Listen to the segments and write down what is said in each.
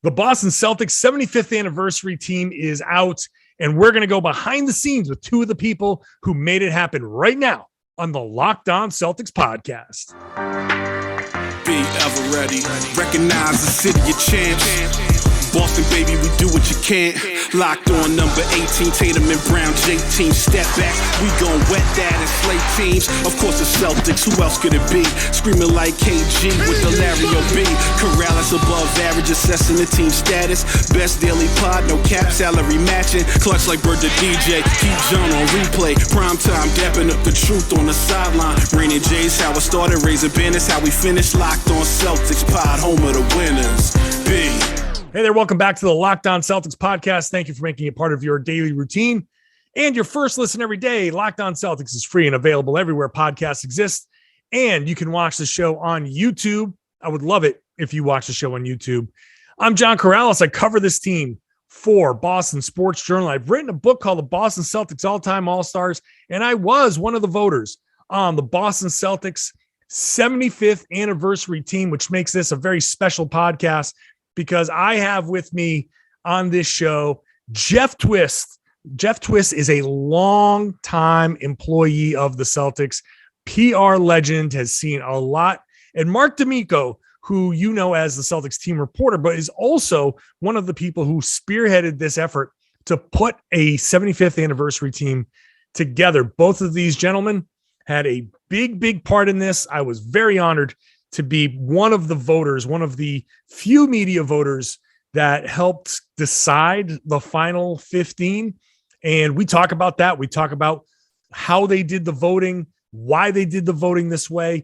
The Boston Celtics 75th anniversary team is out, and we're going to go behind the scenes with two of the people who made it happen right now on the Locked On Celtics podcast. Be ever ready. Recognize the city of champs. Boston, baby, we do what you can't. Locked on number 18, Tatum and Brown, J-team. Step back, we gon' wet that and slay teams. Of course the Celtics, who else could it be? Screaming like KG with the Larry O.B. Karalis above average, assessing the team status. Best daily pod, no cap, salary matching. Clutch like Bird the DJ, keep John on replay. Prime time, dapping up the truth on the sideline. Raining J's, how it started, raising banners, how we finished. Locked on Celtics pod, home of the winners. B. Hey there, welcome back to the Locked On Celtics podcast. Thank you for making it part of your daily routine and your first listen every day. Locked On Celtics is free and available everywhere podcasts exist, and you can watch the show on YouTube. I would love it if you watch the show on YouTube. I'm John Karalis. I cover this team for Boston Sports Journal. I've written a book called The Boston Celtics All-Time All-Stars, and I was one of the voters on the Boston Celtics 75th anniversary team, which makes this a very special podcast because I have with me on this show Jeff Twiss. Jeff Twiss is a long-time employee of the Celtics, PR legend, has seen a lot. And Marc D'Amico, who you know as the Celtics team reporter, but is also one of the people who spearheaded this effort to put a 75th anniversary team together. Both of these gentlemen had a big part in this. I was very honored to be one of the voters, one of the few media voters that helped decide the final 15. And we talk about that. We talk about how they did the voting, why they did the voting this way,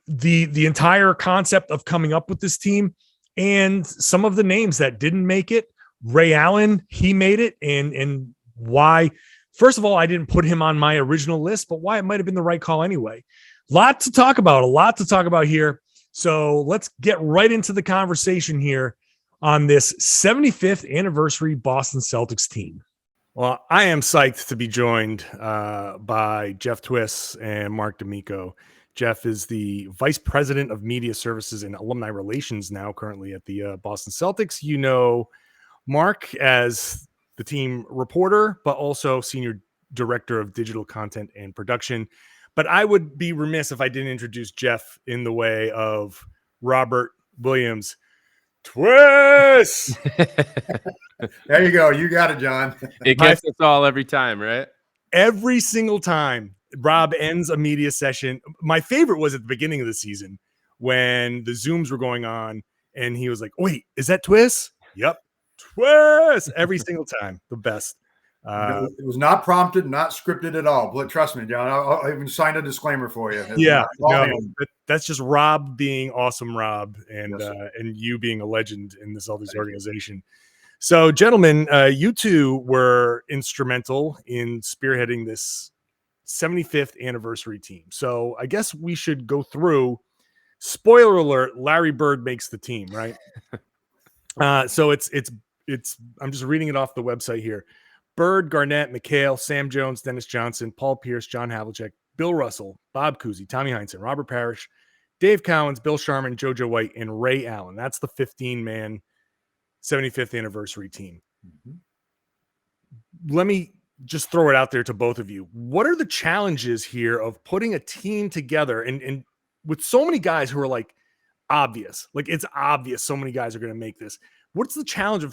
the entire concept of coming up with this team, and some of the names that didn't make it. Ray Allen, he made it, and why. First of all, I didn't put him on my original list, but why it might have been the right call anyway. A lot to talk about here. So let's get right into the conversation here on this 75th anniversary Boston Celtics team. Well, I am psyched to be joined by Jeff Twiss and Marc D'Amico. Jeff is the Vice President of Media Services and Alumni Relations now currently at the Boston Celtics. You know Marc as the team reporter, but also Senior Director of Digital Content and Production. But I would be remiss if I didn't introduce Jeff in the way of Robert Williams. Twiss! There you go. You got it, John. It gets us all every time, right? Every single time Rob ends a media session. My favorite was at the beginning of the season when the Zooms were going on and he was like, wait, is that Twiss? Yep. Twiss! Every single time. The best. It was not prompted, not scripted at all. But trust me, John, I'll even sign a disclaimer for you. That's just Rob being awesome, Rob, and Yes, and you being a legend in the Celtics organization. So, gentlemen, you two were instrumental in spearheading this 75th anniversary team. So, I guess we should go through. Spoiler alert: Larry Bird makes the team, right? So it's. I'm just reading it off the website here. Bird, Garnett, McHale, Sam Jones, Dennis Johnson, Paul Pierce, John Havlicek, Bill Russell, Bob Cousy, Tommy Heinsohn, Robert Parrish, Dave Cowens, Bill Sharman, JoJo White, and Ray Allen. That's the 15-man 75th anniversary team. Mm-hmm. Let me just throw it out there to both of you. What are the challenges here of putting a team together and with so many guys who are like obvious, like it's obvious so many guys are going to make this? What's the challenge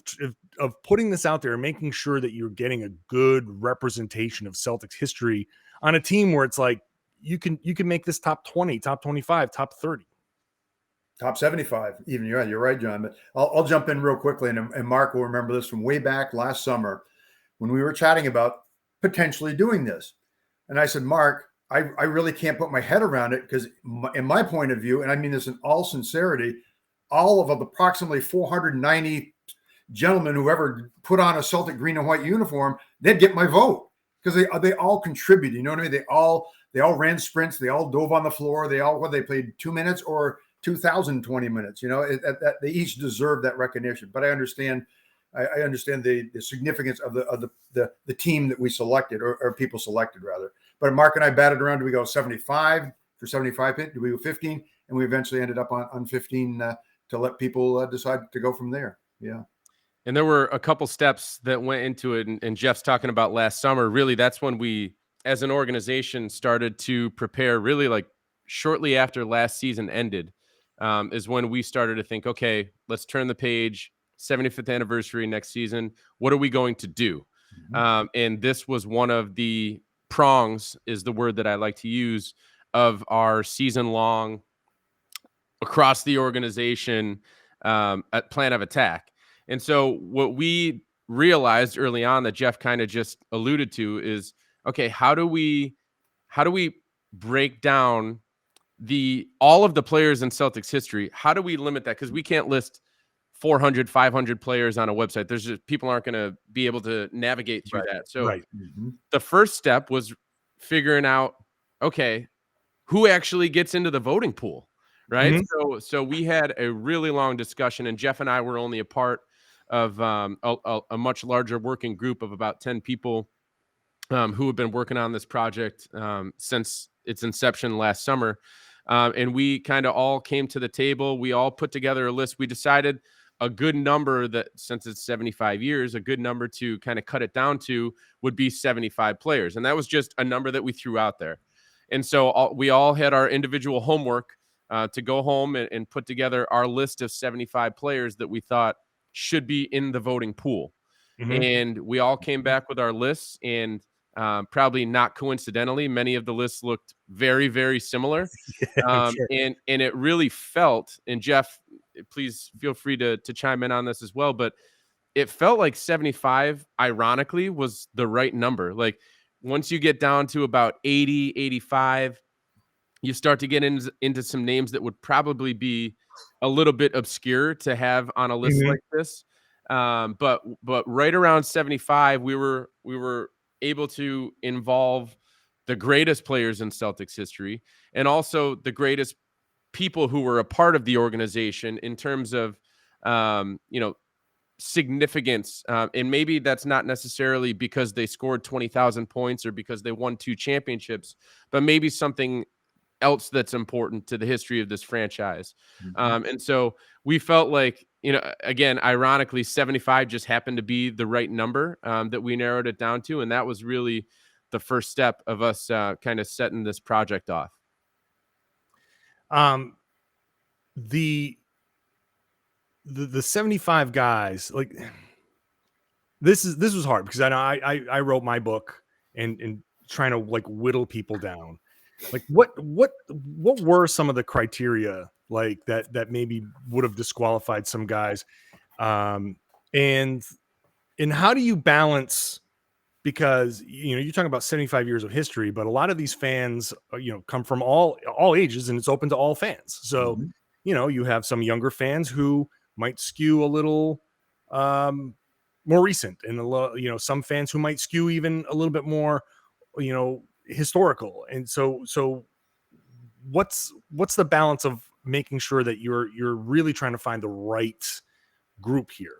of putting this out there and making sure that you're getting a good representation of Celtics history on a team where it's like you can make this top 20, top 25, top 30, top 75 even? You're right, John. But I'll jump in real quickly, and Marc will remember this from way back last summer when we were chatting about potentially doing this. And I said, Marc, I really can't put my head around it because in my point of view, and I mean this in all sincerity, all of the approximately 490 gentlemen who ever put on a Celtic green and white uniform, they'd get my vote because they all contributed. You know what I mean? They all ran sprints. They all dove on the floor. They played 2 minutes or 2,020 minutes. You know, they each deserve that recognition. But I understand the significance of the team that we selected or people selected rather. But Marc and I batted around. Do we go 75 for 75? Do we go 15? And we eventually ended up on 15 to let people decide to go from there. Yeah. And there were a couple steps that went into it. And Jeff's talking about last summer. Really, that's when we, as an organization, started to prepare, really like shortly after last season ended, is when we started to think, okay, let's turn the page, 75th anniversary next season. What are we going to do? And this was one of the prongs, is the word that I like to use, of our season long across the organization at plan of attack. And so what we realized early on that Jeff kind of just alluded to is, okay, how do we break down all of the players in Celtics history? How do we limit that? Because we can't list 400, 500 players on a website. There's just, people aren't going to be able to navigate through that. So the first step was figuring out, okay, who actually gets into the voting pool, right? So we had a really long discussion, and Jeff and I were only a part of a much larger working group of about 10 people who have been working on this project since its inception last summer. And we kind of all came to the table. We all put together a list. We decided a good number, that since it's 75 years, a good number to kind of cut it down to would be 75 players. And that was just a number that we threw out there. And so we all had our individual homework to go home and put together our list of 75 players that we thought should be in the voting pool. And we all came back with our lists, and probably not coincidentally, many of the lists looked very, very similar. And it really felt, and Jeff, please feel free to chime in on this as well, but it felt like 75, ironically, was the right number. Like, once you get down to about 80, 85, you start to get into some names that would probably be a little bit obscure to have on a list like this. But right around 75, we were able to involve the greatest players in Celtics history, and also the greatest people who were a part of the organization in terms of, significance. And maybe that's not necessarily because they scored 20,000 points or because they won 2 championships, but maybe something else that's important to the history of this franchise. And so we felt like, again, ironically, 75 just happened to be the right number that we narrowed it down to. And that was really the first step of us kind of setting this project off. The 75 guys, like, this was hard because I know I wrote my book and trying to like whittle people down. Like, what were some of the criteria like that maybe would have disqualified some guys, and how do you balance, because you're talking about 75 years of history, but a lot of these fans come from all ages, and it's open to all fans. So you have some younger fans who might skew a little more recent, and some fans who might skew even a little bit more historical. And so what's the balance of making sure that you're really trying to find the right group here?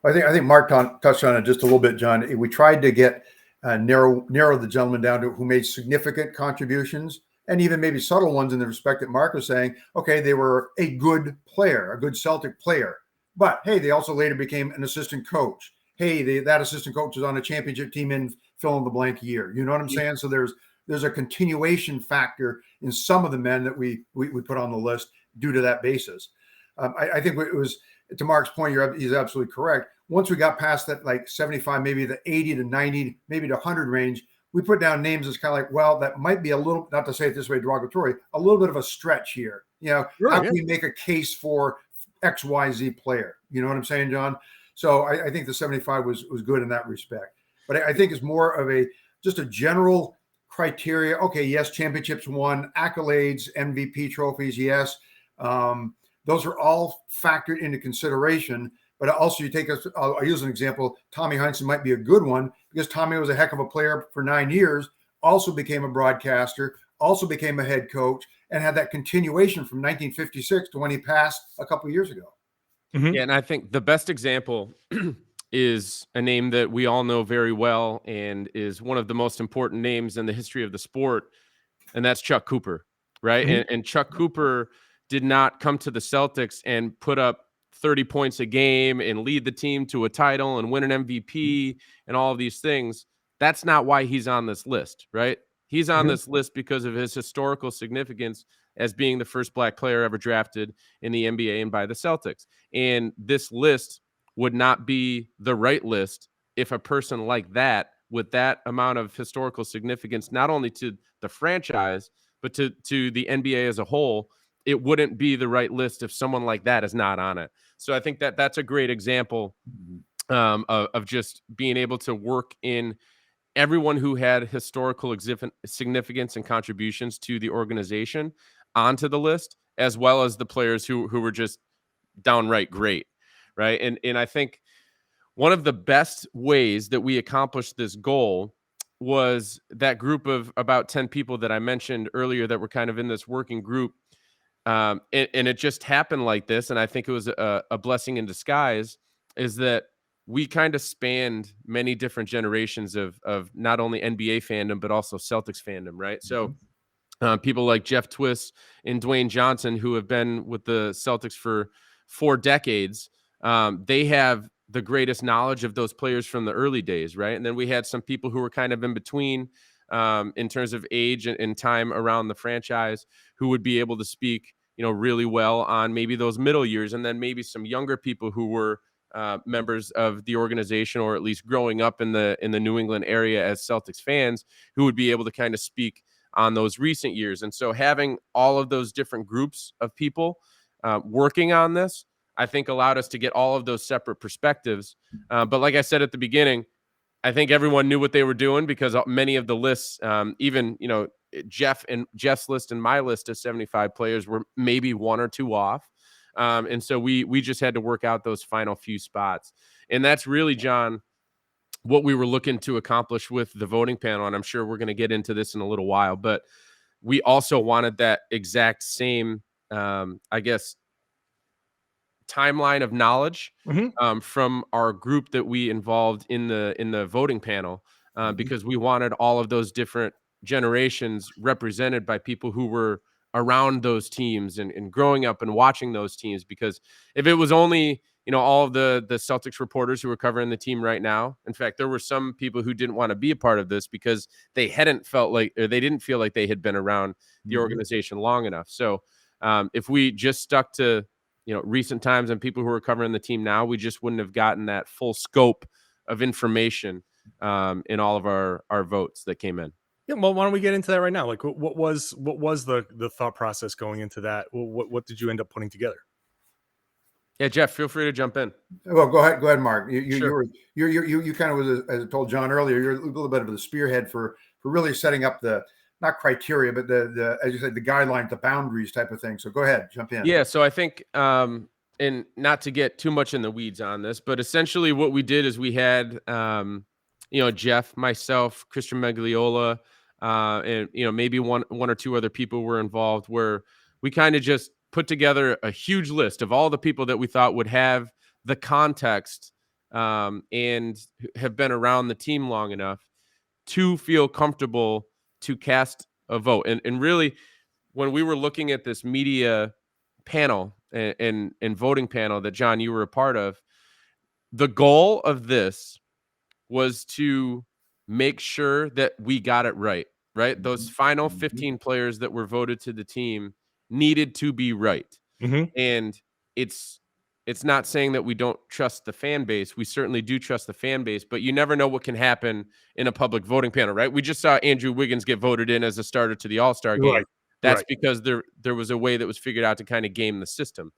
I think Marc touched on it just a little bit, John. We tried to get narrow the gentleman down to who made significant contributions, and even maybe subtle ones in the respect that Marc was saying, okay, they were a good player, a good Celtic player, but hey, they also later became an assistant coach. Hey, that assistant coach was on a championship team in fill in the blank year. You know what I'm saying? So there's a continuation factor in some of the men that we put on the list due to that basis. I think it was, to Marc's point, he's absolutely correct. Once we got past that, like 75, maybe the 80 to 90, maybe to 100 range, we put down names as kind of like, well, that might be a little, not to say it this way derogatory, a little bit of a stretch here. How can we make a case for XYZ player? You know what I'm saying, John? So I think the 75 was good in that respect. But I think it's more of just a general criteria. Okay, yes, championships won, accolades, MVP trophies, yes. Those are all factored into consideration. But also I'll use an example. Tommy Heinsohn might be a good one because Tommy was a heck of a player for 9 years, also became a broadcaster, also became a head coach, and had that continuation from 1956 to when he passed a couple of years ago. Yeah, and I think the best example is a name that we all know very well and is one of the most important names in the history of the sport, and that's Chuck Cooper, right? And Chuck Cooper did not come to the Celtics and put up 30 points a game and lead the team to a title and win an MVP and all of these things. That's not why he's on this list, right? He's on this list because of his historical significance as being the first Black player ever drafted in the NBA and by the Celtics. And this list would not be the right list if a person like that, with that amount of historical significance, not only to the franchise, but to the NBA as a whole, it wouldn't be the right list if someone like that is not on it. So I think that that's a great example of just being able to work in everyone who had historical significance and contributions to the organization onto the list, as well as the players who were just downright great, right? And I think one of the best ways that we accomplished this goal was that group of about 10 people that I mentioned earlier that were kind of in this working group. And it just happened like this. And I think it was a blessing in disguise, is that we kind of spanned many different generations of not only NBA fandom, but also Celtics fandom, right? So people like Jeff Twiss and Dwayne Johnson, who have been with the Celtics for 4 decades, they have the greatest knowledge of those players from the early days, right? And then we had some people who were kind of in between in terms of age and time around the franchise, who would be able to speak, really well on maybe those middle years, and then maybe some younger people who were members of the organization, or at least growing up in the New England area as Celtics fans, who would be able to kind of speak on those recent years. And so having all of those different groups of people working on this, I think allowed us to get all of those separate perspectives. But like I said at the beginning, I think everyone knew what they were doing, because many of the lists, even, Jeff's list and my list of 75 players were maybe 1 or 2 off. And so we just had to work out those final few spots. And that's really, John, what we were looking to accomplish with the voting panel. And I'm sure we're going to get into this in a little while, but we also wanted that exact same, timeline of knowledge from our group that we involved in the voting panel, because we wanted all of those different generations represented by people who were around those teams and growing up and watching those teams. Because if it was only, all of the Celtics reporters who were covering the team right now, in fact, there were some people who didn't want to be a part of this because they didn't feel like they had been around the organization long enough. So if we just stuck to recent times and people who are covering the team now, we just wouldn't have gotten that full scope of information in all of our votes that came in. Yeah, well, why don't we get into that right now? Like, what was the thought process going into that? What did you end up putting together? Yeah, Jeff, feel free to jump in. Well, go ahead, Marc. Sure. You kind of was, as I told John earlier, you're a little bit of the spearhead for really setting up the, not criteria, but the as you said, the guidelines, the boundaries type of thing. So go ahead, jump in. Yeah, so I think, and not to get too much in the weeds on this, but essentially what we did is we had, Jeff, myself, Christian Magliola, and maybe one or two other people were involved, where we kind of just put together a huge list of all the people that we thought would have the context and have been around the team long enough to feel comfortable to cast a vote. And really, when we were looking at this media panel and voting panel that, John, you were a part of, the goal of this was to make sure that we got it right? Those final 15 players that were voted to the team needed to be right. And it's not saying that we don't trust the fan base. We certainly do trust the fan base, but you never know what can happen in a public voting panel, right? We just saw Andrew Wiggins get voted in as a starter to the All-Star game. Right. That's because there was a way that was figured out to kind of game the system.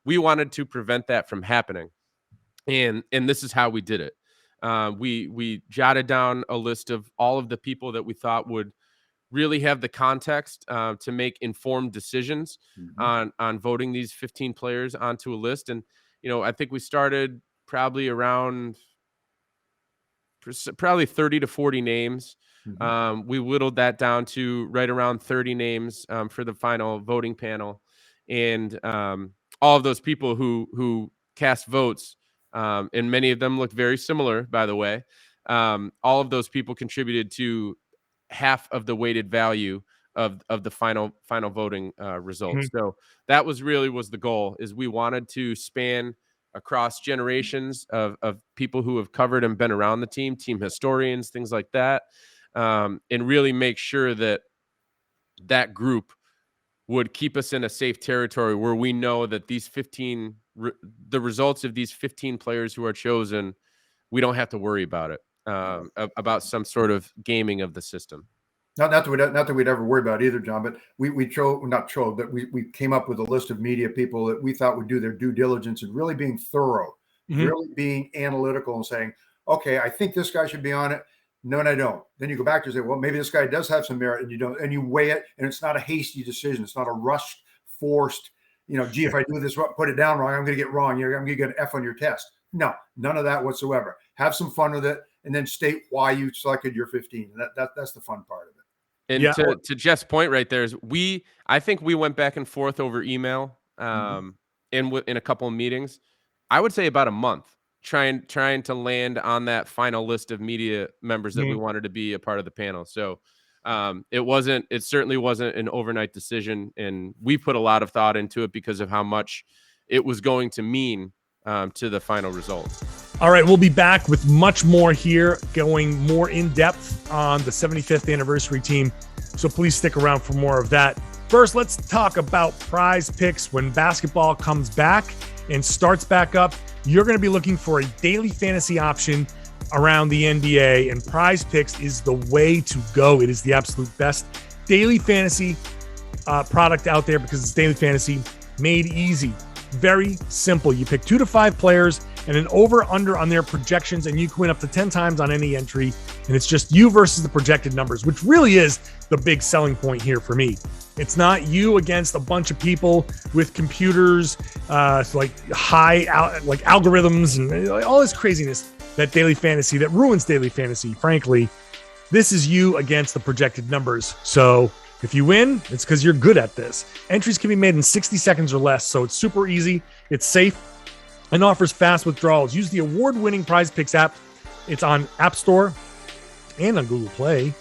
We wanted to prevent that from happening. And this is how we did it. We jotted down a list of all of the people that we thought would really have the context to make informed decisions on voting these 15 players onto a list. And, I think we started probably 30 to 40 names. We whittled that down to right around 30 names for the final voting panel. And all of those people who cast votes, and many of them look very similar, by the way, all of those people contributed to half of the weighted value of the final voting results. So that was the goal, is we wanted to span across generations of people who have covered and been around the team historians, things like that, and really make sure that that group would keep us in a safe territory where we know that these the results of these 15 players who are chosen, we don't have to worry about it, about some sort of gaming of the system. Not that we'd ever worry about either, John, but we came up with a list of media people that we thought would do their due diligence and really being thorough, really being analytical and saying, okay, I think this guy should be on it. No, and I don't. Then you go back to say, well, maybe this guy does have some merit, and you don't, and you weigh it, and it's not a hasty decision. It's not a rushed, forced, gee, if I do this, put it down wrong, I'm going to get wrong. I'm going to get an F on your test. No, none of that whatsoever. Have some fun with it, and then state why you selected your 15. That's the fun part of it. And to Jeff's point right there is I think we went back and forth over email in a couple of meetings. I would say about a month trying to land on that final list of media members that we wanted to be a part of the panel. So it certainly wasn't an overnight decision, and we put a lot of thought into it because of how much it was going to mean to the final result. All right, we'll be back with much more here, going more in depth on the 75th anniversary team. So please stick around for more of that. First, let's talk about PrizePicks. When basketball comes back and starts back up, you're going to be looking for a daily fantasy option around the NBA, and PrizePicks is the way to go. It is the absolute best daily fantasy product out there because it's daily fantasy made easy. Very simple. You pick 2 to 5 players and an over-under on their projections, and you can win up to 10 times on any entry. And it's just you versus the projected numbers, which really is the big selling point here for me. It's not you against a bunch of people with computers, like algorithms and all this craziness that ruins daily fantasy. Frankly, this is you against the projected numbers. So if you win, it's because you're good at this. Entries can be made in 60 seconds or less, so it's super easy. It's safe and offers fast withdrawals. Use the award-winning PrizePicks app. It's on App Store and on Google Play.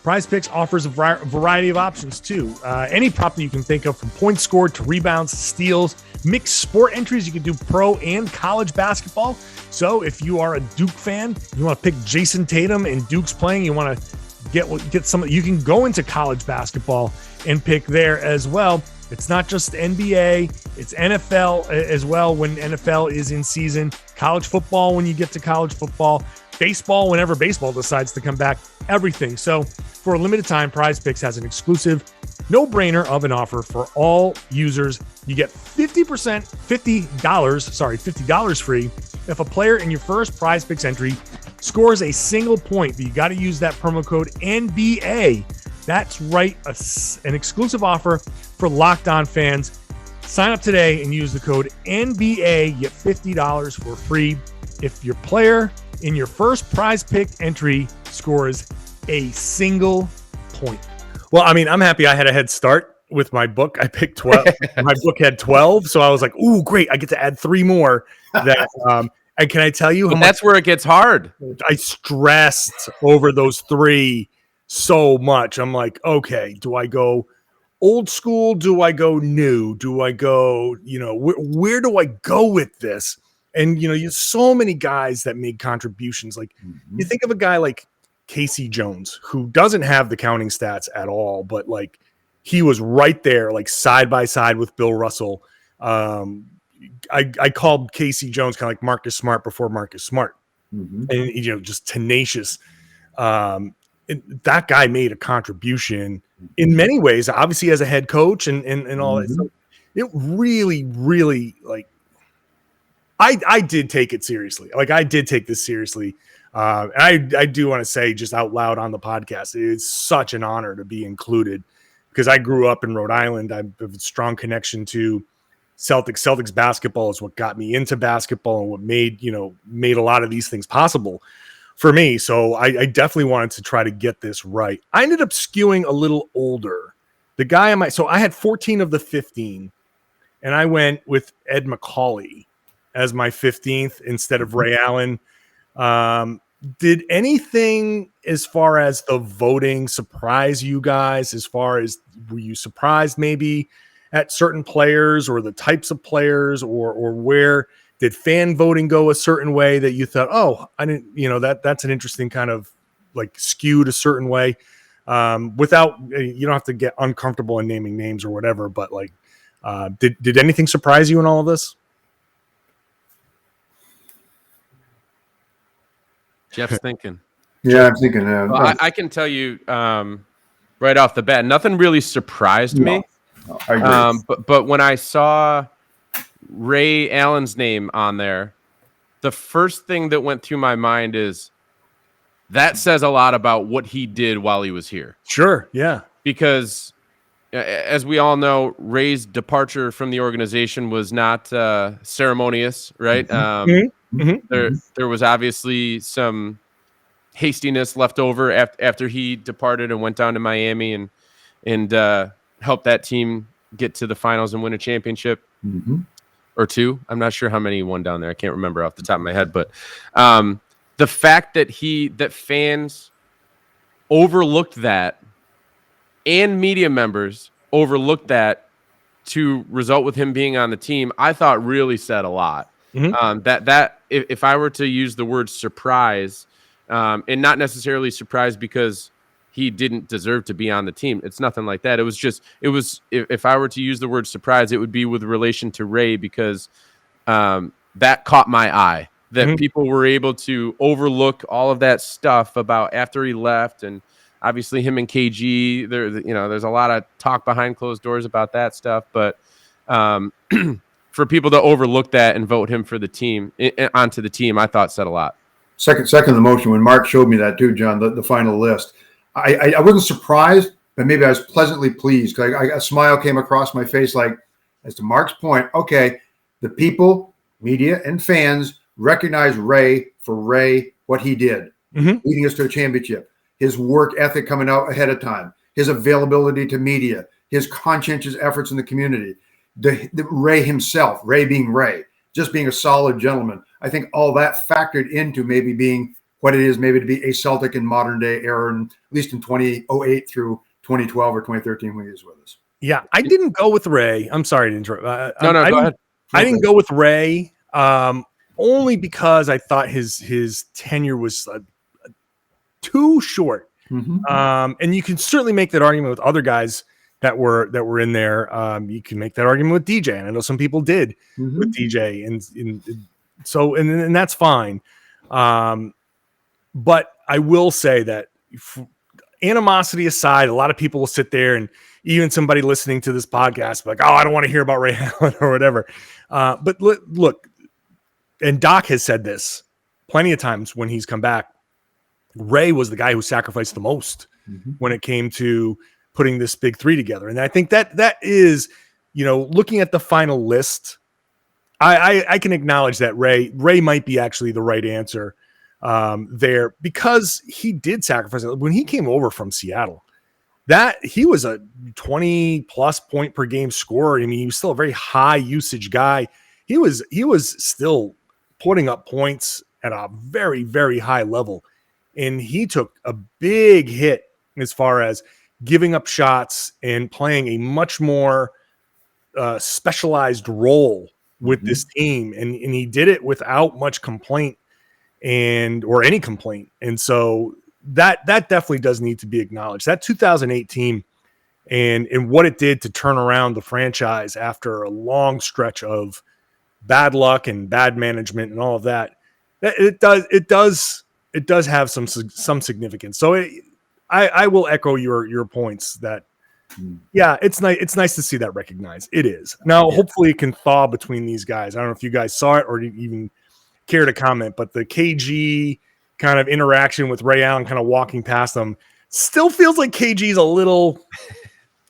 PrizePicks offers a variety of options too. Any prop that you can think of, from points scored to rebounds, steals, mixed sport entries. You can do pro and college basketball. So if you are a Duke fan, you want to pick Jayson Tatum and Duke's playing, you want to get some, you can go into college basketball and pick there as well. It's not just NBA, it's NFL as well when NFL is in season, college football when you get to college football, baseball whenever baseball decides to come back, everything. So for a limited time, PrizePicks has an exclusive no-brainer of an offer for all users. You get $50 free if a player in your first PrizePicks entry scores a single point. But you got to use that promo code NBA. That's right, an exclusive offer for Locked On fans. Sign up today and use the code NBA. You get $50 for free if your player in your first PrizePick entry scores a single point. Well, I mean, I'm happy I had a head start with my book. I picked 12. My book had 12, so I was like, "Ooh, great! I get to add 3 more." That and can I tell you? That's where it gets hard. I stressed over those 3 so much. I'm like, okay, do I go old school? Do I go new? Do I go? Where do I go with this? And you so many guys that made contributions. Like you think of a guy like Casey Jones, who doesn't have the counting stats at all, but like he was right there, like side by side with Bill Russell. I called Casey Jones kind of like Marcus Smart before Marcus Smart, and just tenacious. That guy made a contribution in many ways, obviously as a head coach and all that. So it really, really like. I did take it seriously. Like I did take this seriously. And I do want to say just out loud on the podcast, it is such an honor to be included because I grew up in Rhode Island. I have a strong connection to Celtics. Celtics basketball is what got me into basketball and what made a lot of these things possible for me. So I definitely wanted to try to get this right. I ended up skewing a little older. The guy so I had 14 of the 15 and I went with Ed McCauley as my 15th instead of Ray Allen. Did anything as far as the voting surprise you guys? As far as were you surprised maybe at certain players or the types of players or where Did fan voting go a certain way that you thought, oh, I didn't, that's an interesting kind of like skewed a certain way, without, you don't have to get uncomfortable in naming names or whatever, but like, did anything surprise you in all of this? Jeff's thinking. Yeah, I'm thinking. Well, I can tell you right off the bat, nothing really surprised me. I agree. But when I saw Ray Allen's name on there, the first thing that went through my mind is that says a lot about what he did while he was here. Sure, yeah. Because as we all know, Ray's departure from the organization was not ceremonious, right? There was obviously some hastiness left over after he departed and went down to Miami and helped that team get to the finals and win a championship or two. I'm not sure how many he won down there. I can't remember off the top of my head, but the fact that fans overlooked that and media members overlooked that to result with him being on the team, I thought really said a lot. That if I were to use the word surprise, and not necessarily surprised because he didn't deserve to be on the team, it's nothing like that. It was if I were to use the word surprise, it would be with relation to Ray, because that caught my eye, that people were able to overlook all of that stuff about after he left, and obviously him and KG. There's a lot of talk behind closed doors about that stuff, but for people to overlook that and vote him for the team onto the team, I thought said a lot. Second the motion, when Marc showed me that too, John, the final list, I wasn't surprised, but maybe I was pleasantly pleased, because a smile came across my face, like, as to Marc's point, okay, the people, media, and fans recognize Ray for what he did, leading us to a championship, his work ethic coming out ahead of time, his availability to media, his conscientious efforts in the community, the Ray himself, Ray being Ray, just being a solid gentleman. I think all that factored into maybe being what it is, maybe to be a Celtic in modern day era, and at least in 2008 through 2012 or 2013 when he was with us. Yeah, I didn't go with Ray. I'm sorry to interrupt. No, go ahead. I didn't go with Ray only because I thought his tenure was too short. And you can certainly make that argument with other guys that were in there. You can make that argument with DJ, and I know some people did with DJ, and that's fine. But I will say that, animosity aside, a lot of people will sit there, and even somebody listening to this podcast like, oh, I don't want to hear about Ray Allen or whatever. But look, and Doc has said this plenty of times when he's come back, Ray was the guy who sacrificed the most when it came to putting this big three together. And I think that is, looking at the final list, I can acknowledge that Ray might be actually the right answer there, because he did sacrifice it. When he came over from Seattle, that he was a 20 plus point per game scorer. I mean, he was still a very high usage guy. He was still putting up points at a very, very high level. And he took a big hit as far as giving up shots and playing a much more specialized role with this team. And he did it without much complaint or any complaint. And so that definitely does need to be acknowledged. That 2008 team and what it did to turn around the franchise after a long stretch of bad luck and bad management and all of that, it does have some significance. So I will echo your points that, yeah, it's nice to see that recognized. It is. Now, hopefully it can thaw between these guys. I don't know if you guys saw it or even care to comment, but the KG kind of interaction with Ray Allen kind of walking past them still feels like KG's a little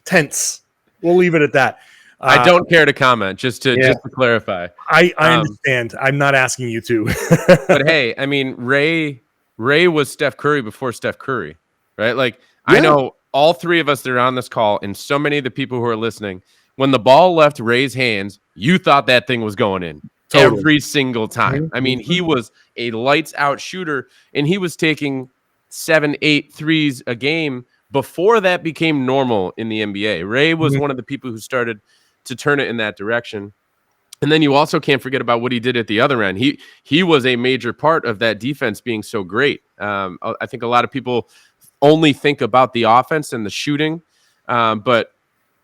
tense. We'll leave it at that. I don't care to comment, just to clarify. I understand. I'm not asking you to. But hey, I mean, Ray was Steph Curry before Steph Curry, right? Like, I know all three of us that are on this call, and so many of the people who are listening, when the ball left Ray's hands, you thought that thing was going in every single time. I mean, he was a lights out shooter, and he was taking 7-8 threes a game before that became normal in the NBA. Ray was one of the people who started to turn it in that direction. And then you also can't forget about what he did at the other end. He was a major part of that defense being so great. I think a lot of people only think about the offense and the shooting, but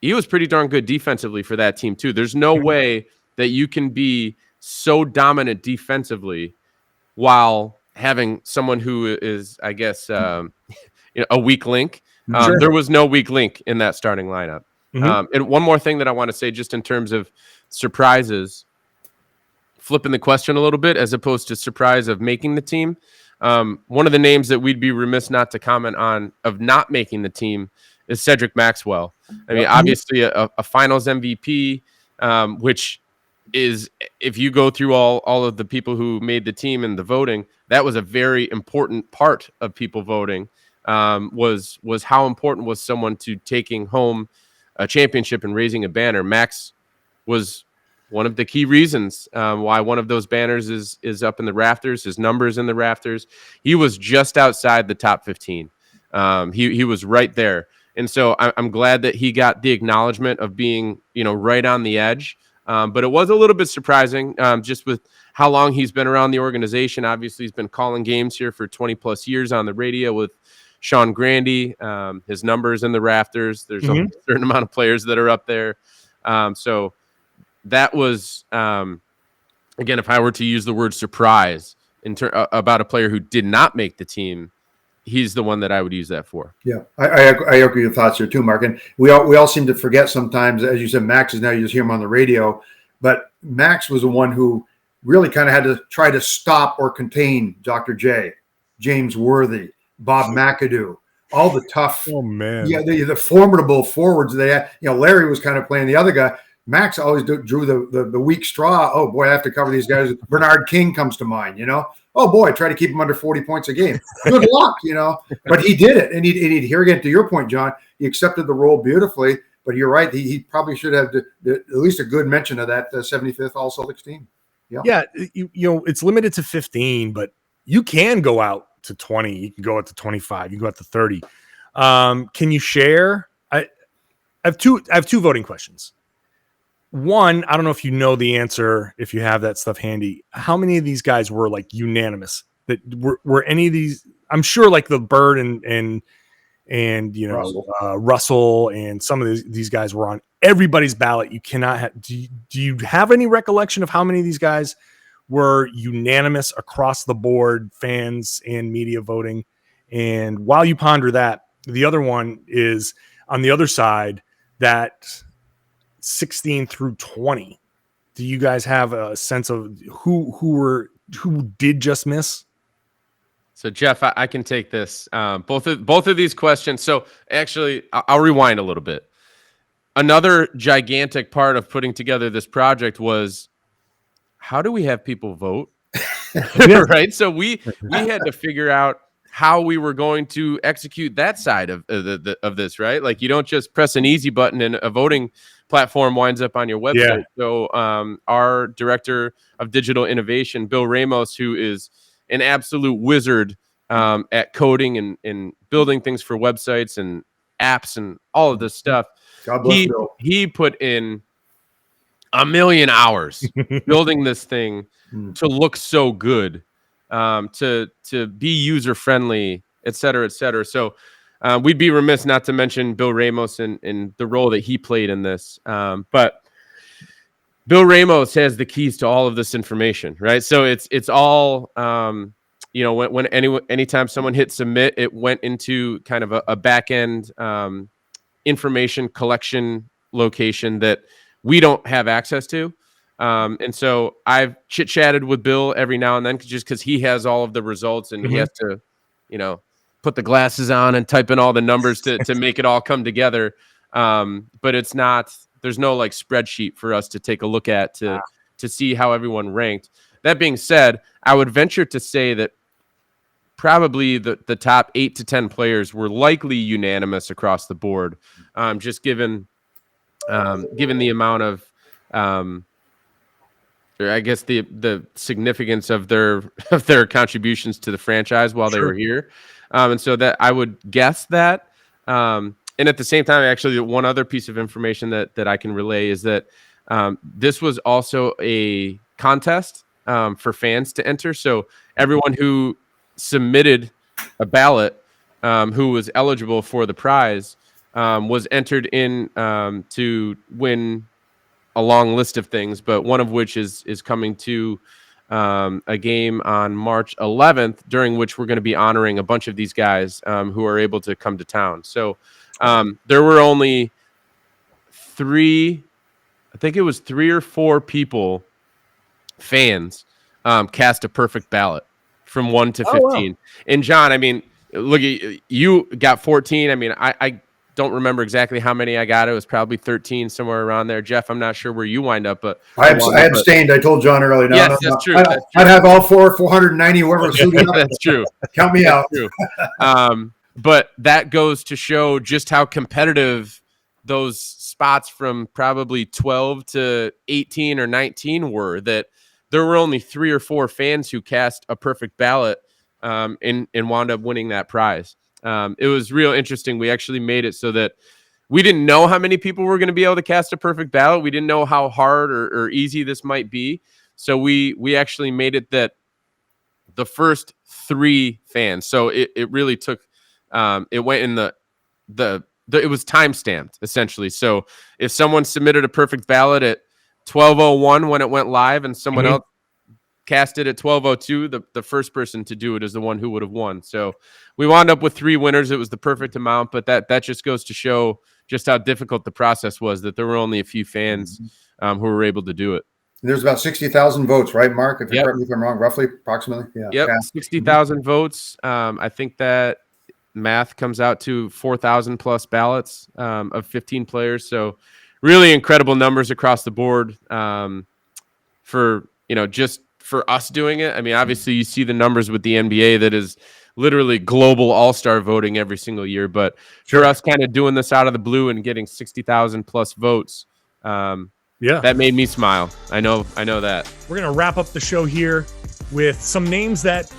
he was pretty darn good defensively for that team too. There's no way that you can be so dominant defensively while having someone who is, I guess, a weak link. Sure. There was no weak link in that starting lineup. And one more thing that I want to say, just in terms of surprises, flipping the question a little bit, as opposed to surprise of making the team. One of the names that we'd be remiss not to comment on of not making the team is Cedric Maxwell. I mean, obviously a finals MVP, which is, if you go through all of the people who made the team and the voting, that was a very important part of people voting, was how important was someone to taking home a championship and raising a banner. Max was one of the key reasons why one of those banners is up in the rafters, his numbers in the rafters. He was just outside the top 15. He was right there. And so I'm glad that he got the acknowledgement of being, right on the edge. But it was a little bit surprising, just with how long he's been around the organization. Obviously, he's been calling games here for 20 plus years on the radio with Sean Grandy. His numbers in the rafters. There's a certain amount of players that are up there. So that was, again, if I were to use the word surprise about a player who did not make the team, he's the one that I would use that for. Yeah, I agree with your thoughts here too, Mark. And we all seem to forget sometimes, as you said, Max is now, you just hear him on the radio, but Max was the one who really kind of had to try to stop or contain Dr. J, James Worthy, Bob McAdoo, all the tough, the formidable forwards they had. Larry was kind of playing the other guy. Max always drew the weak straw. Oh boy, I have to cover these guys. Bernard King comes to mind, Oh boy, try to keep him under 40 points a game. Good luck, But he did it, and he here again, to your point, John, he accepted the role beautifully. But you're right, he probably should have at least a good mention of that 75th All Celtics team. Yeah, it's limited to 15, but you can go out to 20. You can go out to 25. You can go out to 30. Can you share? I have two voting questions. One, I don't know if you know the answer, if you have that stuff handy. How many of these guys were like unanimous? That were any of these? I'm sure like the Bird and Russell and some of these guys were on everybody's ballot. You cannot have. Do you have any recollection of how many of these guys were unanimous across the board, fans and media voting? And while you ponder that, the other one is on the other side, that 16 through 20. Do you guys have a sense of who did just miss? So Jeff, I can take this. Both of these questions. So actually, I'll rewind a little bit. Another gigantic part of putting together this project was, how do we have people vote? Right. So we had to figure out how we were going to execute that side of this, right? Like, you don't just press an easy button and a voting platform winds up on your website. Yeah. So our director of digital innovation, Bill Ramos, who is an absolute wizard at coding and building things for websites and apps and all of this stuff, he put in a million hours building this thing to look so good, to be user friendly, et cetera, et cetera. So we'd be remiss not to mention Bill Ramos and the role that he played in this. But Bill Ramos has the keys to all of this information, right? So it's all, anytime someone hit submit, it went into kind of a back end information collection location that we don't have access to. And so I've chit-chatted with Bill every now and then, just because he has all of the results and he has to, put the glasses on and type in all the numbers to make it all come together. But it's not, there's no like spreadsheet for us to take a look at to see how everyone ranked. That being said, I would venture to say that probably the top 8 to 10 players were likely unanimous across the board, just given the amount of, I guess the significance of their contributions to the franchise while they were here. And so that I would guess that. And at the same time, actually, one other piece of information that I can relay is that This was also a contest for fans to enter. So everyone who submitted a ballot who was eligible for the prize was entered in to win a long list of things, but one of which is coming to a game on March 11th, during which we're going to be honoring a bunch of these guys who are able to come to town. So there were only three or four people, fans, cast a perfect ballot from 1 to 15. Oh, wow. And John, I mean, look, you got 14. I mean, I don't remember exactly how many I got. It was probably 13, somewhere around there. Jeff, I'm not sure where you wind up, but I abstained. I told John earlier. No, yes, no, that's true. I'd have all 490, whoever suited up. That's true. Count me out. True. But that goes to show just how competitive those spots from probably 12 to 18 or 19 were, that there were only 3 or 4 fans who cast a perfect ballot and wound up winning that prize. It was real interesting. We actually made it so that we didn't know how many people were going to be able to cast a perfect ballot. We didn't know how hard or easy this might be. So we actually made it that the first 3 fans. So it really took, it went in it was time stamped essentially. So if someone submitted a perfect ballot at 12:01 when it went live and someone else cast it at 12:02, the first person to do it is the one who would have won. So we wound up with 3 winners. It was the perfect amount, but that just goes to show just how difficult the process was, that there were only a few fans who were able to do it. There's about 60,000 votes, right, Mark? If I'm wrong, roughly, approximately. Yeah. Yep, 60,000 votes. I think that math comes out to 4,000 plus ballots of 15 players. So really incredible numbers across the board for, just for us doing it. I mean, obviously you see the numbers with the NBA that is literally global all-star voting every single year, but for us kind of doing this out of the blue and getting 60,000 plus votes, that made me smile. I know that. We're going to wrap up the show here with some names that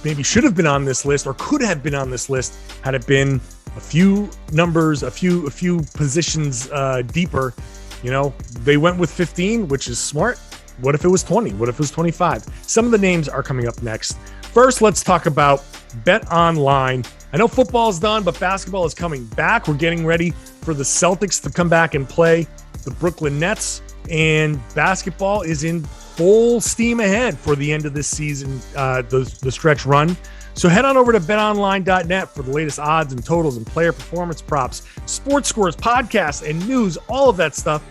maybe should have been on this list or could have been on this list had it been a few numbers, a few positions deeper. They went with 15, which is smart. What if it was 20? What if it was 25? Some of the names are coming up next. First, let's talk about BetOnline. I know football is done, but basketball is coming back. We're getting ready for the Celtics to come back and play the Brooklyn Nets, and basketball is in full steam ahead for the end of this season, the stretch run. So head on over to betonline.net for the latest odds and totals and player performance props, sports scores, podcasts, and news, all of that stuff.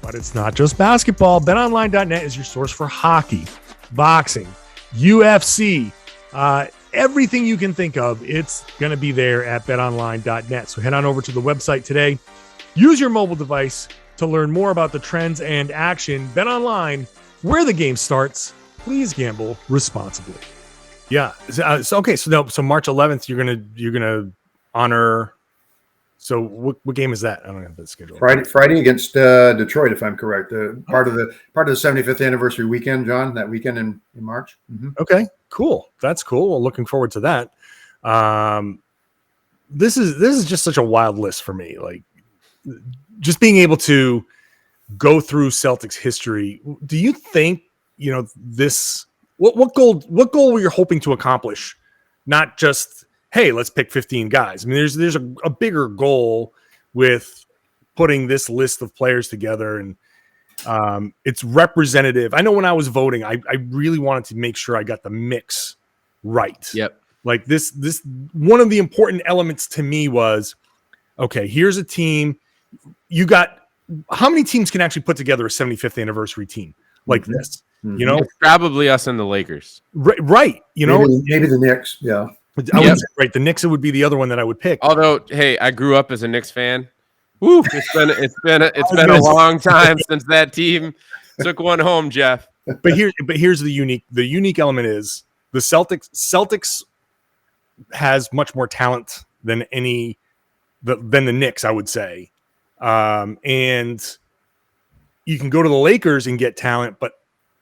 But it's not just basketball. BetOnline.net is your source for hockey, boxing, UFC, everything you can think of. It's going to be there at betonline.net. So head on over to the website today. Use your mobile device to learn more about the trends and action. BetOnline, where the game starts. Please gamble responsibly. Yeah. So March 11th, you're gonna honor. So what game is that? I don't have the schedule. Friday against Detroit, if I'm correct. Part of the 75th anniversary weekend, John. That weekend in March. Mm-hmm. Okay, cool. That's cool. Well, looking forward to that. This is just such a wild list for me. Like, just being able to go through Celtics history. Do you think this? What goal were you hoping to accomplish? Not just, hey, let's pick 15 guys. I mean, there's a bigger goal with putting this list of players together, and it's representative. I know when I was voting, I really wanted to make sure I got the mix right. Yep. Like this one of the important elements to me was, okay, here's a team. You got how many teams can actually put together a 75th anniversary team like this? It's probably us and the Lakers. Right. Maybe the Knicks. Yeah. Right. The Knicks would be the other one that I would pick. Although, hey, I grew up as a Knicks fan. Woo, it's been a long time since that team took one home, Jeff. But here's the unique element is the Celtics has much more talent than the Knicks, I would say. And you can go to the Lakers and get talent, but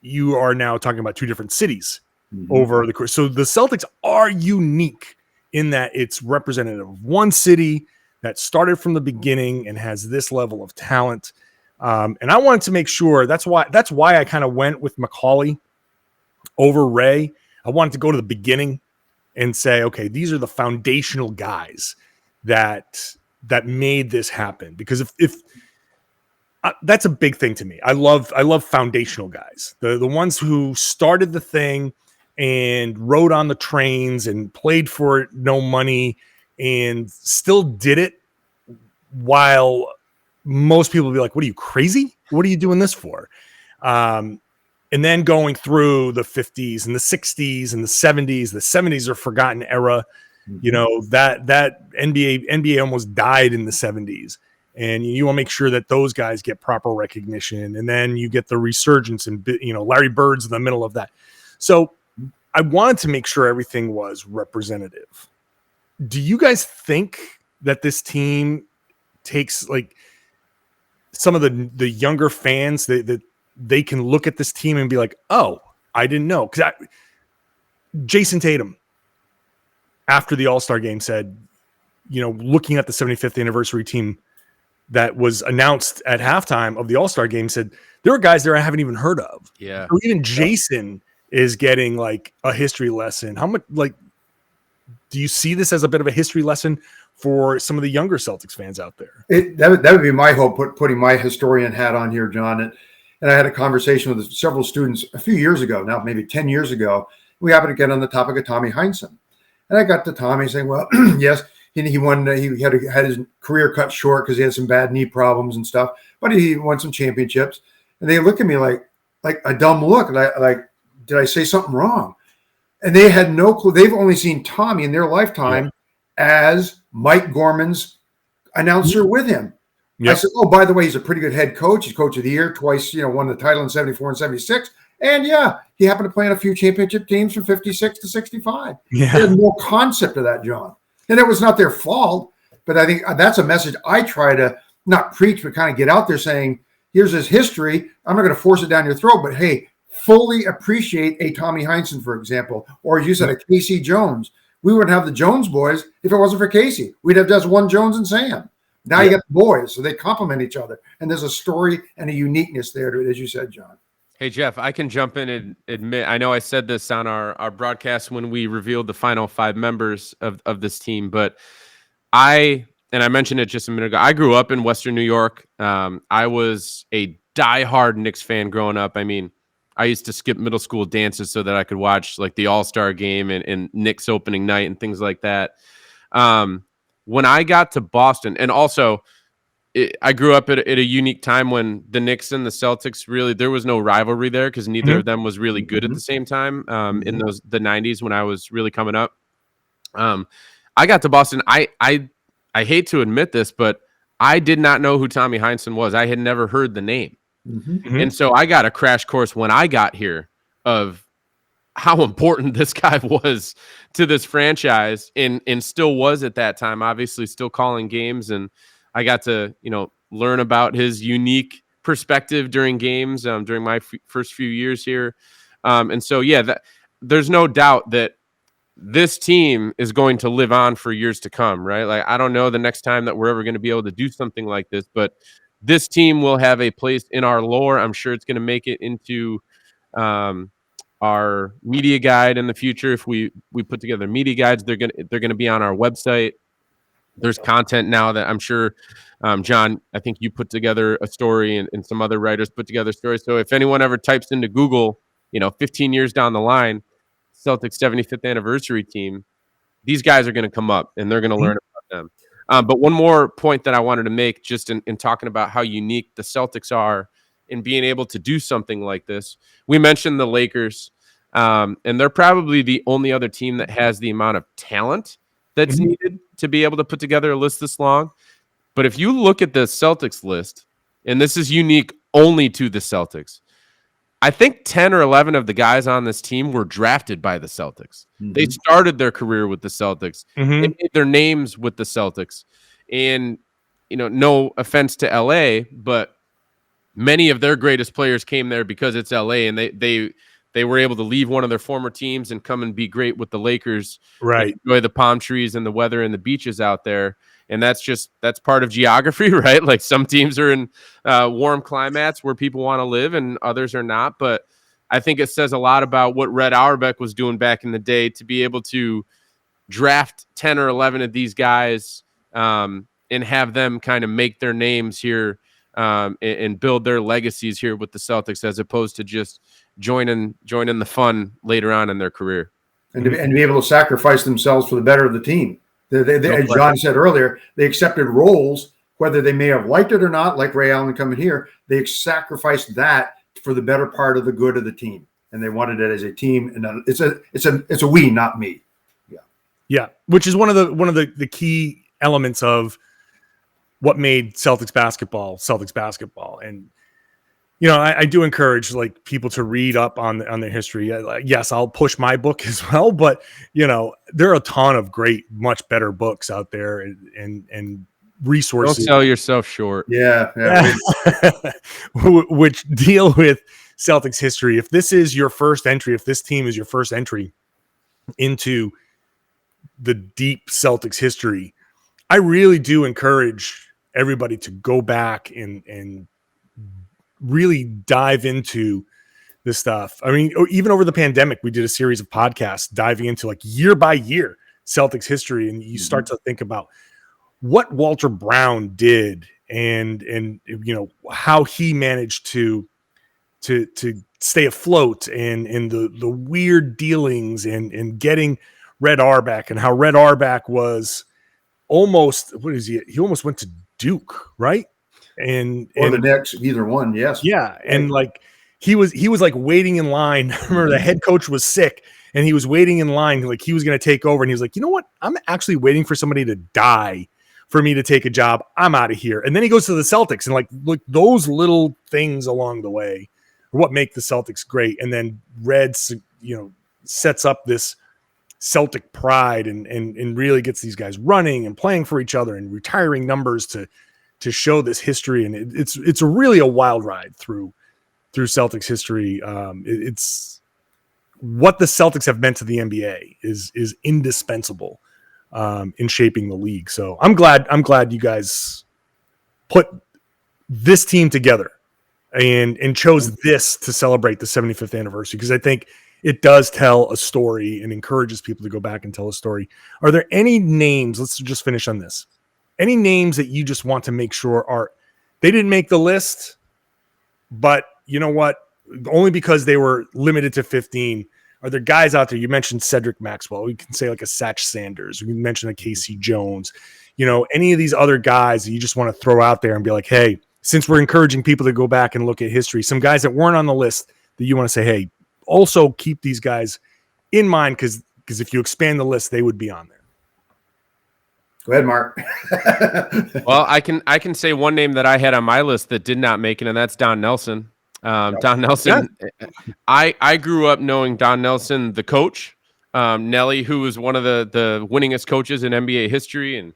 you are now talking about 2 different cities over the course. So the Celtics are unique in that it's representative of one city that started from the beginning and has this level of talent. And I wanted to make sure that's why I kind of went with Macaulay over Ray. I wanted to go to the beginning and say, okay, these are the foundational guys that made this happen. Because if that's a big thing to me. I love foundational guys, the ones who started the thing and rode on the trains and played for no money and still did it, while most people will be like, what are you, crazy? What are you doing this for? And then going through the 50s and the 60s and the 70s. The 70s are forgotten era. You know, that NBA almost died in the 70s. And you want to make sure that those guys get proper recognition. And then you get the resurgence, and, you know, Larry Bird's in the middle of that. So I wanted to make sure everything was representative. Do you guys think that this team takes, like, some of the younger fans that they can look at this team and be like, oh, I didn't know? Because Jayson Tatum, after the All-Star game, said, you know, looking at the 75th anniversary team that was announced at halftime of the All-Star game, said there are guys there I haven't even heard of. Yeah. So even Jayson is getting like a history lesson. How much, like, do you see this as a bit of a history lesson for some of the younger Celtics fans out there? That would be my hope, putting my historian hat on here, John. And I had a conversation with several students a few years ago, now maybe 10 years ago. We happened to get on the topic of Tommy Heinsohn. And I got to Tommy saying, well, yes, he had his career cut short because he had some bad knee problems and stuff, but he won some championships. And they look at me like a dumb look. Like, did I say something wrong? And they had no clue. They've only seen Tommy in their lifetime as Mike Gorman's announcer with him. Yep. I said, oh, by the way, he's a pretty good head coach. He's coach of the year twice, you know, won the title in 74 and 76. And yeah, he happened to play on a few championship teams from 56 to 65. Yeah. They had no concept of that, John. And it was not their fault, but I think that's a message I try to not preach, but kind of get out there saying, here's his history. I'm not going to force it down your throat, but hey, fully appreciate a Tommy Heinsohn, for example, or as you said, a Casey Jones. We wouldn't have the Jones boys if it wasn't for Casey. We'd have just one Jones and Sam. Now you got the boys, so they complement each other. And there's a story and a uniqueness there to it, as you said, John. Hey, Jeff, I can jump in and admit, I know I said this on our broadcast when we revealed the final 5 members of this team, but I mentioned it just a minute ago, I grew up in Western New York. I was a diehard Knicks fan growing up. I mean, I used to skip middle school dances so that I could watch like the All-Star game and Knicks opening night and things like that. When I got to Boston, and also I grew up at a unique time when the Knicks and the Celtics, really, there was no rivalry there because neither of them was really good at the same time in the 90s when I was really coming up. I got to Boston. I hate to admit this, but I did not know who Tommy Heinsohn was. I had never heard the name. And so I got a crash course when I got here of how important this guy was to this franchise and still was at that time, obviously still calling games. And I got to, you know, learn about his unique perspective during games during my first few years here. And so, yeah, there's no doubt that this team is going to live on for years to come, right? Like, I don't know the next time that we're ever going to be able to do something like this, but this team will have a place in our lore. I'm sure it's going to make it into our media guide in the future. If we put together media guides, they're going to be on our website. There's content now that I'm sure, John, I think you put together a story and some other writers put together stories. So if anyone ever types into Google, 15 years down the line, Celtics 75th anniversary team, these guys are going to come up and they're going to learn about them. But one more point that I wanted to make just in talking about how unique the Celtics are in being able to do something like this. We mentioned the Lakers, and they're probably the only other team that has the amount of talent that's needed to be able to put together a list this long. But if you look at the Celtics list, and this is unique only to the Celtics, I think 10 or 11 of the guys on this team were drafted by the Celtics. They started their career with the Celtics. They made their names with the Celtics. And, no offense to LA, but many of their greatest players came there because it's LA, and they they were able to leave one of their former teams and come and be great with the Lakers. Right. Enjoy the palm trees and the weather and the beaches out there. And that's part of geography, right? Like some teams are in warm climates where people want to live and others are not. But I think it says a lot about what Red Auerbach was doing back in the day to be able to draft 10 or 11 of these guys and have them kind of make their names here and build their legacies here with the Celtics, as opposed to just joining the fun later on in their career. And to be able to sacrifice themselves for the better of the team. As John said earlier, they accepted roles, whether they may have liked it or not, like Ray Allen coming here, they sacrificed that for the better part of the good of the team. And they wanted it as a team. And it's a we, not me. Yeah. Which is one of the key elements of what made Celtics basketball. And, you know, I do encourage like people to read up on the history. Yes, I'll push my book as well, but you know, there are a ton of great, much better books out there and resources. Don't sell yourself short. Yeah. Which deal with Celtics history. If this is your first entry, if this team is your first entry into the deep Celtics history, I really do encourage everybody to go back and really dive into this stuff. I mean, even over the pandemic, we did a series of podcasts diving into like year by year Celtics history. And you start to think about what Walter Brown did and, you know, how he managed to stay afloat and the weird dealings and getting Red Auerbach, and how Red Auerbach was almost, he almost went to Duke, right? Or the Knicks, either one, yes. Yeah, and like he was like waiting in line. I remember the head coach was sick, and he was waiting in line, like he was going to take over, and he was like, you know what? I'm actually waiting for somebody to die for me to take a job. I'm out of here. And then he goes to the Celtics, and like look, those little things along the way are what make the Celtics great. And then Reds, you know, sets up this Celtic pride and really gets these guys running and playing for each other and retiring numbers to show this history. And it's really a wild ride through Celtics history. It's what the Celtics have meant to the NBA is indispensable in shaping the league. So I'm glad you guys put this team together and chose this to celebrate the 75th anniversary, because I think it does tell a story and encourages people to go back and tell a story. Are there any names? Let's just finish on this. Any names that you just want to make sure they didn't make the list, but you know what? Only because they were limited to 15. Are there guys out there? You mentioned Cedric Maxwell. We can say like a Satch Sanders. We can mention a KC Jones. You know, any of these other guys that you just want to throw out there and be like, hey, since we're encouraging people to go back and look at history, some guys that weren't on the list that you want to say, hey, also keep these guys in mind, because if you expand the list, they would be on there. Go ahead, Marc. Well, I can say one name that I had on my list that did not make it, and that's Don Nelson. Don Nelson. Yeah. I grew up knowing Don Nelson, the coach, Nelly, who was one of the winningest coaches in NBA history, and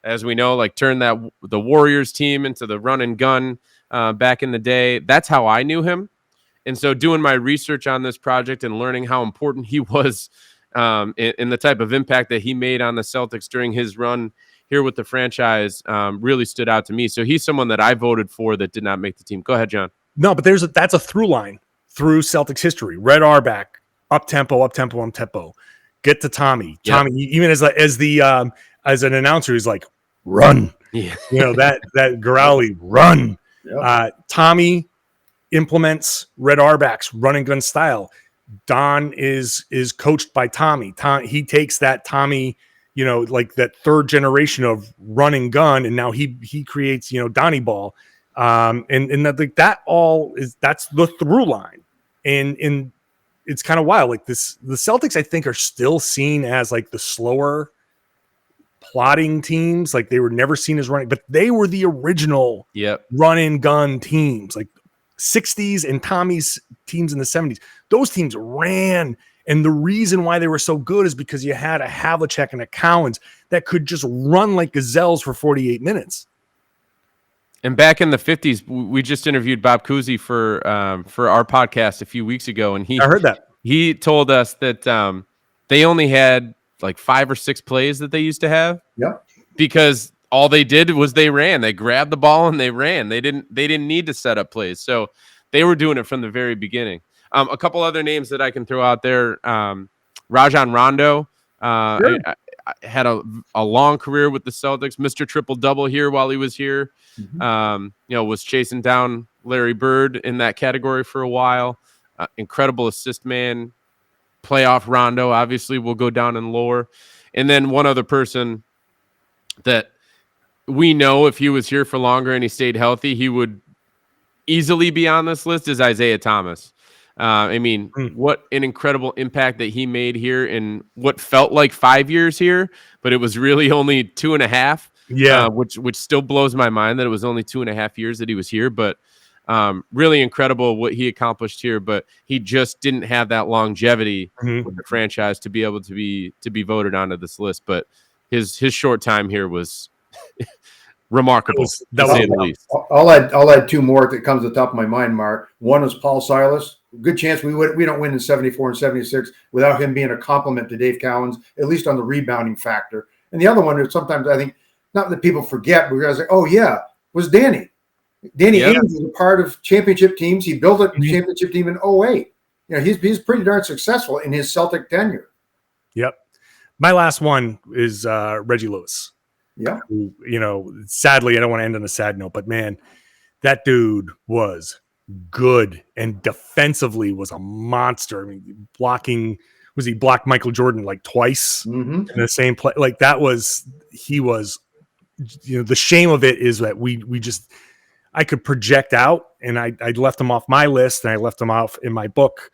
as we know, like turned the Warriors team into the run and gun back in the day. That's how I knew him. And so doing my research on this project and learning how important he was in the type of impact that he made on the Celtics during his run here with the franchise really stood out to me. So he's someone that I voted for that did not make the team. Go ahead, John. No, but that's a through line through Celtics history. Red Auerbach, up tempo. Get to Tommy. Yep. Tommy, even as an announcer, he's like, run. Yeah. You know, that Karalis, run. Yep. Tommy implements Red Auerbach's run and gun style. Don is coached by Tommy. He takes that Tommy, you know, like that third generation of run and gun, and now he creates, you know, Donnie Ball. And that all that's the through line. And it's kind of wild. Like the Celtics, I think, are still seen as like the slower plotting teams. Like they were never seen as running, but they were the original run and gun teams, like 60s and Tommy's teams in the 70s. Those teams ran. And the reason why they were so good is because you had a Havlicek and a Cowens that could just run like gazelles for 48 minutes. And back in the 50s, we just interviewed Bob Cousy for our podcast a few weeks ago, and I heard that. He told us that they only had like 5 or 6 plays that they used to have. Yep. Because all they did was they ran. They grabbed the ball and they ran. They didn't need to set up plays. So they were doing it from the very beginning. A couple other names that I can throw out there. Rajon Rondo I had a long career with the Celtics. Mr. Triple-Double here while he was here. Was chasing down Larry Bird in that category for a while. Incredible assist man. Playoff Rondo obviously will go down in lore. And then one other person that we know if he was here for longer and he stayed healthy, he would easily be on this list is Isaiah Thomas. What an incredible impact that he made here in what felt like 5 years here, but it was really only 2.5. Yeah. Which still blows my mind that it was only 2.5 years that he was here, but really incredible what he accomplished here, but he just didn't have that longevity with the franchise to be able to be voted onto this list. But his short time here was remarkable, to say the least. I'll add 2 more that comes to the top of my mind, Mark. One is Paul Silas. Good chance we don't win in 74 and 76 without him being a compliment to Dave Cowens, at least on the rebounding factor. And the other one is sometimes I think not that people forget, but we guys like, oh yeah, was Danny. Danny Ainge was a part of championship teams. He built a championship team in 2008. He's pretty darn successful in his Celtic tenure. Yep. My last one is Reggie Lewis. Yeah. Who, sadly, I don't want to end on a sad note, but man, that dude was good and defensively was a monster. I mean, he blocked Michael Jordan like twice in the same play? Like he was, the shame of it is that I could project out, and I left him off my list and I left him off in my book.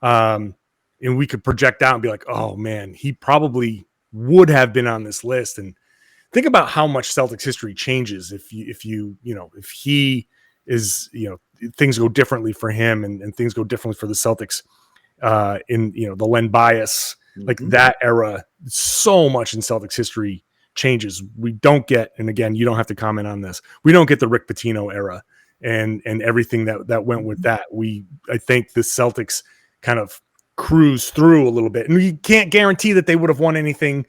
And we could project out and be like, oh man, he probably would have been on this list. And think about how much Celtics history changes if he is, things go differently for him and things go differently for the Celtics in, the Len Bias, like that era. So much in Celtics history changes. We don't get, and again, you don't have to comment on this, we don't get the Rick Pitino era and everything that went with that. I think the Celtics kind of cruise through a little bit, and you can't guarantee that they would have won anything,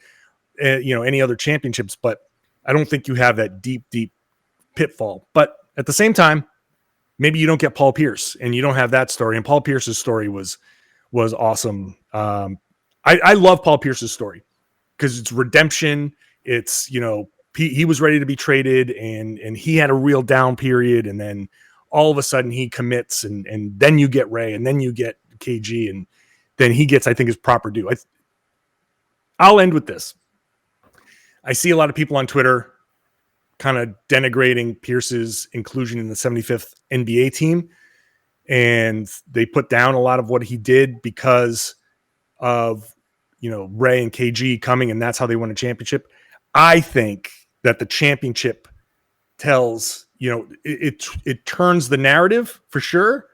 any other championships, but I don't think you have that deep pitfall. But at the same time, maybe you don't get Paul Pierce and you don't have that story. And Paul Pierce's story was awesome. I love Paul Pierce's story because it's redemption. It's, he was ready to be traded and he had a real down period. And then all of a sudden he commits and then you get Ray and then you get KG and then he gets, I think, his proper due. I'll end with this. I see a lot of people on Twitter kind of denigrating Pierce's inclusion in the 75th NBA team. And they put down a lot of what he did because of, Ray and KG coming, and that's how they won a championship. I think that the championship tells, it turns the narrative for sure,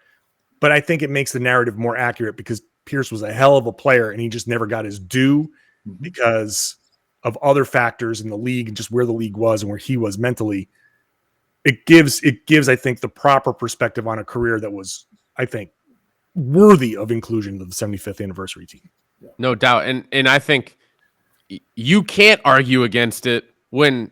but I think it makes the narrative more accurate because Pierce was a hell of a player and he just never got his due because of other factors in the league and just where the league was and where he was mentally. It gives, I think, the proper perspective on a career that was, I think, worthy of inclusion to the 75th anniversary team. No doubt. And I think you can't argue against it and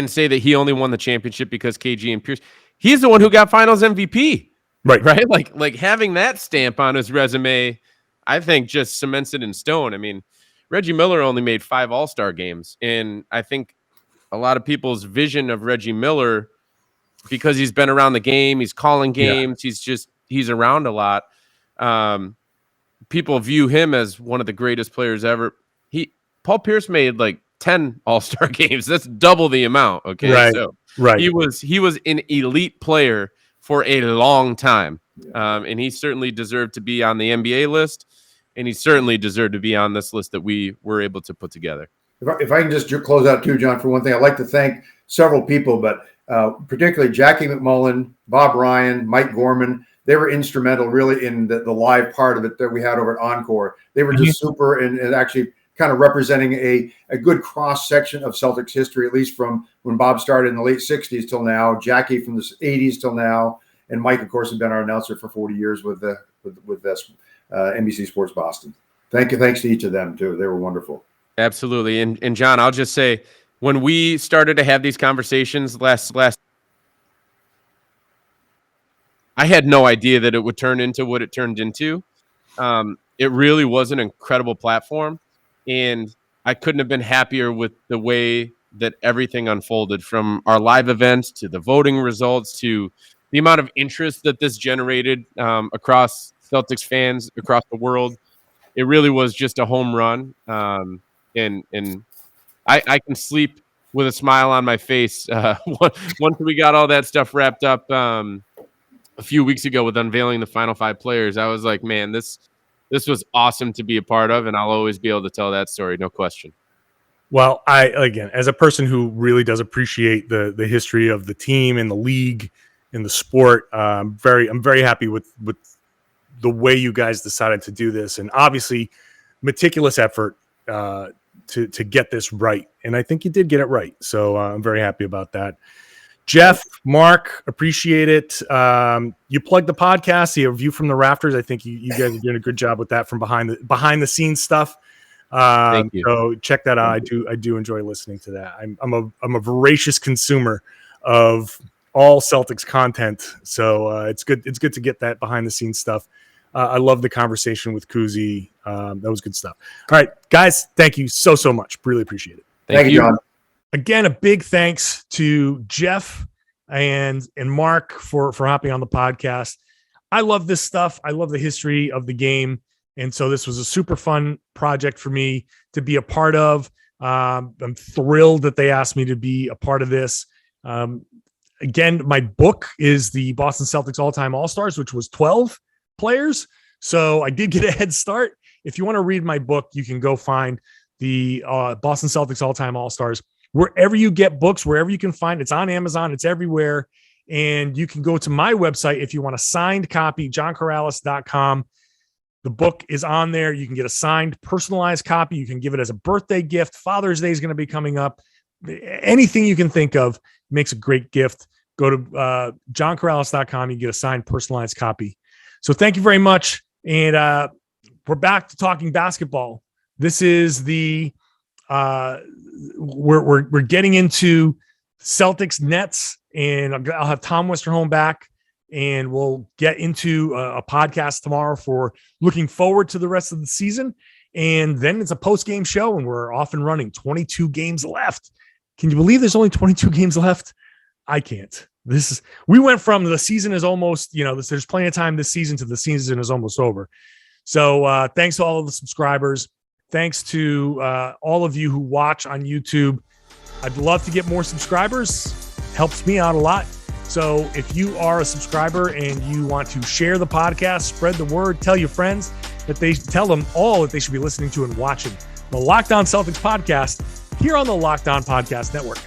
say that he only won the championship because KG and Pierce. He's the one who got finals MVP. Right. Like having that stamp on his resume, I think just cements it in stone. I mean, Reggie Miller only made 5 All-Star games. And I think a lot of people's vision of Reggie Miller, because he's been around the game, he's calling games, he's around a lot. People view him as one of the greatest players ever. Paul Pierce made like 10 All-Star games. That's double the amount. Okay. Right. So right. He was an elite player for a long time. And he certainly deserved to be on the NBA list. And he certainly deserved to be on this list that we were able to put together. If I can just close out too, John, for one thing, I'd like to thank several people, but particularly Jackie McMullen, Bob Ryan, Mike Gorman. They were instrumental really in the live part of it that we had over at Encore. They were just super and actually kind of representing a good cross section of Celtics history, at least from when Bob started in the late 60s till now, Jackie from the 80s till now, and Mike, of course, has been our announcer for 40 years with this NBC Sports Boston. Thanks to each of them too. They were wonderful. Absolutely. And John, I'll just say, when we started to have these conversations last, I had no idea that it would turn into what it turned into. It really was an incredible platform, and I couldn't have been happier with the way that everything unfolded, from our live events to the voting results to the amount of interest that this generated across Celtics fans across the world. It really was just a home run. And I can sleep with a smile on my face once we got all that stuff wrapped up a few weeks ago with unveiling the final 5 players. I was like, man, this was awesome to be a part of, and I'll always be able to tell that story, no question. Well, again, as a person who really does appreciate the history of the team and the league and the sport, I'm very happy with the way you guys decided to do this, and obviously meticulous effort to get this right. And I think you did get it right. So I'm very happy about that. Jeff, Marc, appreciate it. You plugged the podcast, the View from the Rafters. I think you guys are doing a good job with that from behind the scenes stuff. Thank you. So check that out. I do enjoy listening to that. I'm a voracious consumer of all Celtics content. So it's good to get that behind the scenes stuff. I love the conversation with Kuzi. That was good stuff. All right, guys, thank you so much. Really appreciate it. Thank you, John. Again, a big thanks to Jeff and Marc for hopping on the podcast. I love this stuff. I love the history of the game. And so this was a super fun project for me to be a part of. I'm thrilled that they asked me to be a part of this. Again, my book is the Boston Celtics All-Time All-Stars, which was 12 players. So I did get a head start. If you want to read my book, you can go find the Boston Celtics All-Time All-Stars wherever you get books, wherever you can find. It's on Amazon. It's everywhere. And you can go to my website if you want a signed copy, johnkaralis.com. The book is on there. You can get a signed, personalized copy. You can give it as a birthday gift. Father's Day is going to be coming up. Anything you can think of makes a great gift. Go to johnkaralis.com. You get a signed, personalized copy. So thank you very much. And we're back to talking basketball. This is the we're getting into Celtics Nets, and I'll have Tom Westerholm back, and we'll get into a podcast tomorrow for looking forward to the rest of the season. And then it's a post-game show, and we're off and running. 22 games left. Can you believe there's only 22 games left? I can't. We went from the season is almost, there's plenty of time this season to the season is almost over. So thanks to all of the subscribers. Thanks to all of you who watch on YouTube. I'd love to get more subscribers. Helps me out a lot. So if you are a subscriber and you want to share the podcast, spread the word, tell your friends tell them all that they should be listening to and watching the Locked On Celtics podcast here on the Locked On Podcast Network.